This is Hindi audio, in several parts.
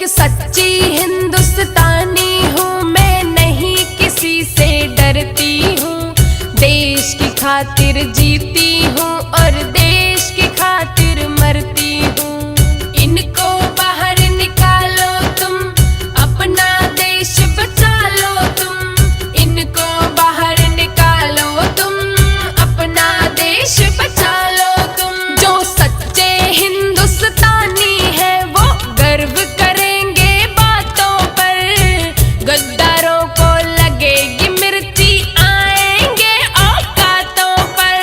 सच्ची हिंदुस्तानी हूँ मैं, नहीं किसी से डरती हूँ। देश की खातिर जीती हूँ और देश की खातिर मरती हूँ। इनको बाहर निकालो तुम, अपना देश बचा लो तुम। इनको बाहर निकालो तुम, अपना देश बचा लो तुम। जो सच्चे हिंदुस्तानी है वो गर्व करेंगे बातों पर, गद्दारों को लगेगी मिर्ची आएंगे औकातों पर।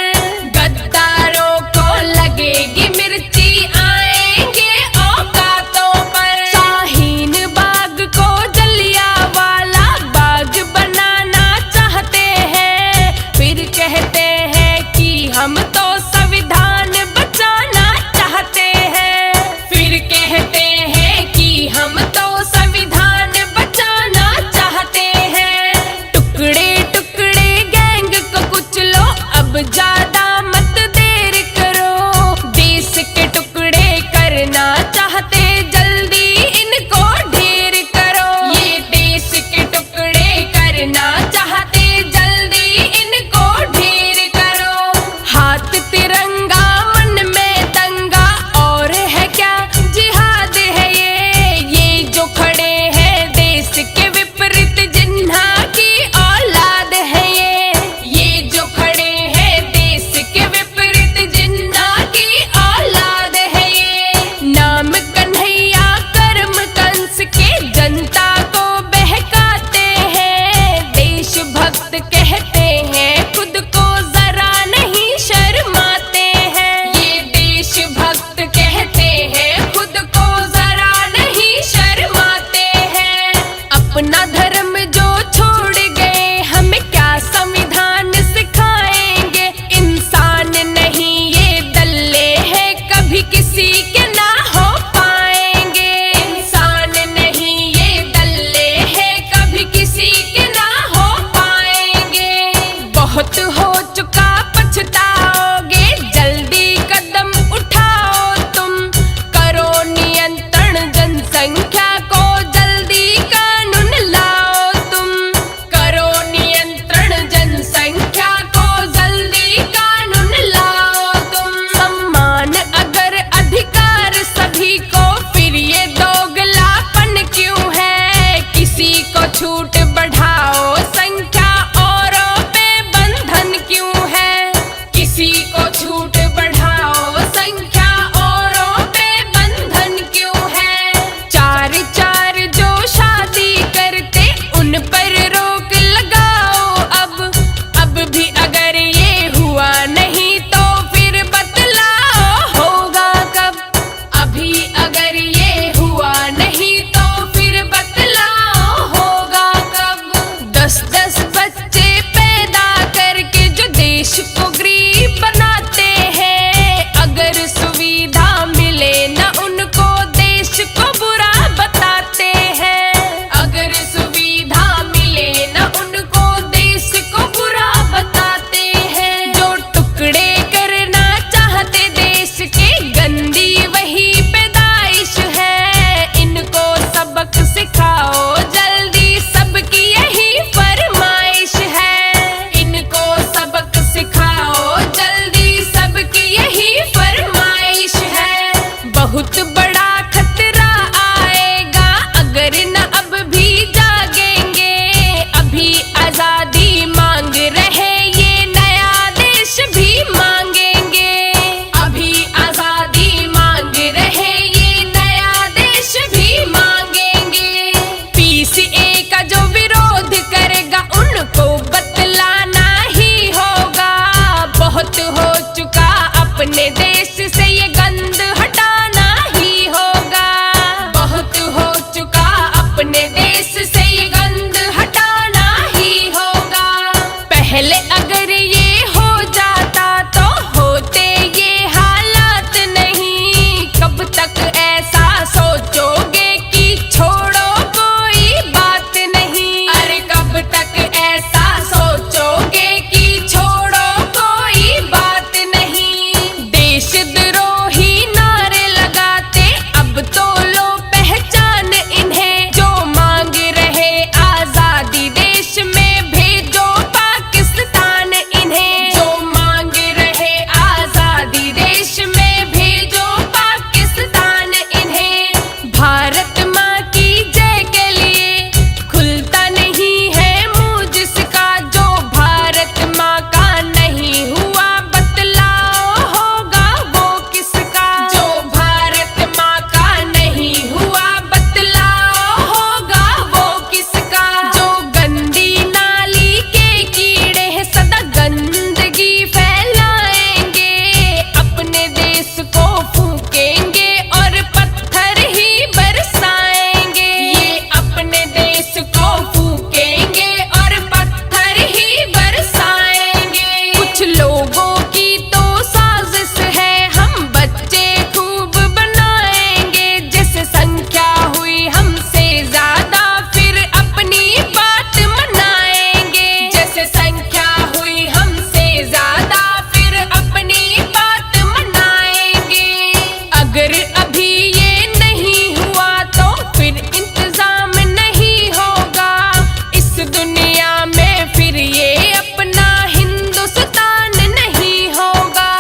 गद्दारों को लगेगी मिर्ची आएंगे औकातों पर। शाहीन बाग को जलियांवाला बाग बनाना चाहते हैं, फिर कहते हैं कि हम तो संविधान बचाना चाहते हैं। फिर कहते हैं कि हम तो संविधान बचाना चाहते हैं। टुकड़े टुकड़े गैंग को कुचलो, अब ज्यादा मत देर करो। देश के टुकड़े करना चाहते जल्दी इनको ढेर करो। ये देश के टुकड़े करना चाहते जल्दी इनको ढेर करो। हाथ तिरंगा मन में दंगा, और है क्या जिहाद है ये जो खड़े हैं देश के विपरीत जिन्हा की औलाद है ये जो खड़े हैं देश के विपरीत जिन्हा की औलाद है ये। नाम कन्हैया कर्म कंस के जनता को बहकाते हैं, देशभक्त कहते हैं खुद को जरा नहीं शर्माते हैं। ये देशभक्त कहते हैं खुद को जरा नहीं शर्माते हैं। अपना धर्म जो छोड़ गए हमें क्या संविधान सिखाएंगे। इंसान नहीं ये दल्ले हैं, कभी किसी के ना हो पाएंगे। इंसान नहीं ये दल्ले हैं, कभी किसी के ना हो पाएंगे। बहुत हो चुका पछताओगे, जल्दी कदम उठाओ तुम। करो नियंत्रण जनसंख्या को, जल्दी कानून लाओ तुम। करो नियंत्रण जनसंख्या को, जल्दी कानून लाओ तुम। सम्मान अगर अधिकार सभी को, फिर ये दोगलापन क्यों है। किसी को छूट बढ़ाओ संख्या औरों पे बंधन क्यों है। लोगों की तो साजिश है, हम बच्चे खूब बनाएंगे। जैसे संख्या हुई हमसे ज्यादा फिर अपनी बात मनाएंगे। जैसे संख्या हुई हमसे ज्यादा फिर अपनी बात मनाएंगे। अगर अभी ये नहीं हुआ तो फिर इंतजाम नहीं होगा इस दुनिया में, फिर ये अपना हिंदुस्तान नहीं होगा।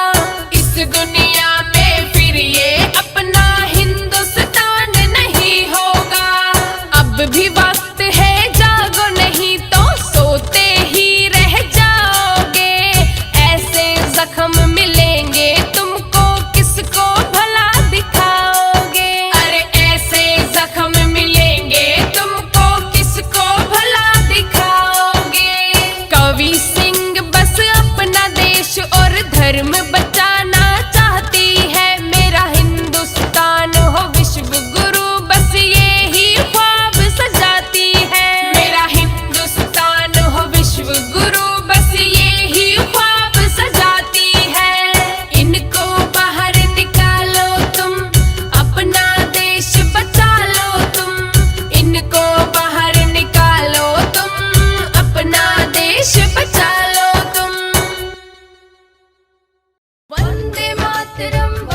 इस दुनिया में फिर ये अपना हिंदुस्तान नहीं होगा। अब भी वक्त है, जागो नहीं तो सोते ही रह जाओगे। ऐसे जख्म मिलेंगे तुमको, किसको भला दिखाओगे। अरे ऐसे जख्म मिलेंगे तुमको, किसको भला दिखाओगे। कवि सिंह बस अपना देश और धर्म बचाना चाहती है। मेरा हिंदुस्तान हो विश्व गुरु, बस ये ही ख्वाब सजाती है। मेरा हिंदुस्तान हो विश्व गुरु, बस ये ही ख्वाब सजाती है। इनको बाहर निकालो तुम, अपना देश बचा लो तुम। इनको बाहर निकालो तुम, अपना देश बचा लो तुम। वंदे मातरम।